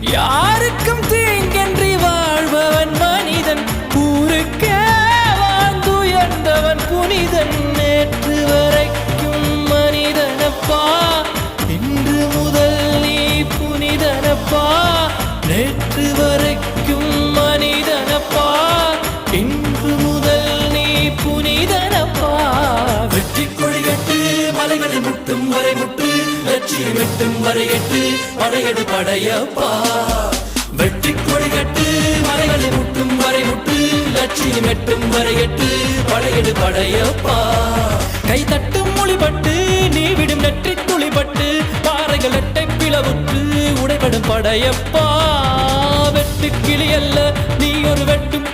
யாருக்கும் தீங்கன்றி வாழ்பவன் மனிதன், ஊருக்கே வாழ்ந்துயர்ந்தவன் புனிதன். நேற்று வரைக்கும் மனிதனப்பா, இன்று முதல் நீ புனிதனப்பா. நேற்று வரைக்கும் மனிதனப்பா, இன்று முதல் நீ புனிதனப்பா. வெற்றி கொடிகட்டு மலைகளை முட்டும் வரை முட்டு, லட்சியம் எட்டும் வரை எட்டு, படையெடு படையப்பா. வெற்றி கொடிகட்டு மலைகளை முட்டும் வரை முட்டு, லட்சியம் எட்டும் வரை எட்டு, படையெடு படையப்பா. கை தட்டும் மொழிபட்டு நீ விடும் நெற்றி துளிபட்டு, பாறைகள் எட்டை பிளவுற்று உடைபடும் படையப்பா. வெட்டு கிளி அல்ல நீ ஒரு வெட்டும்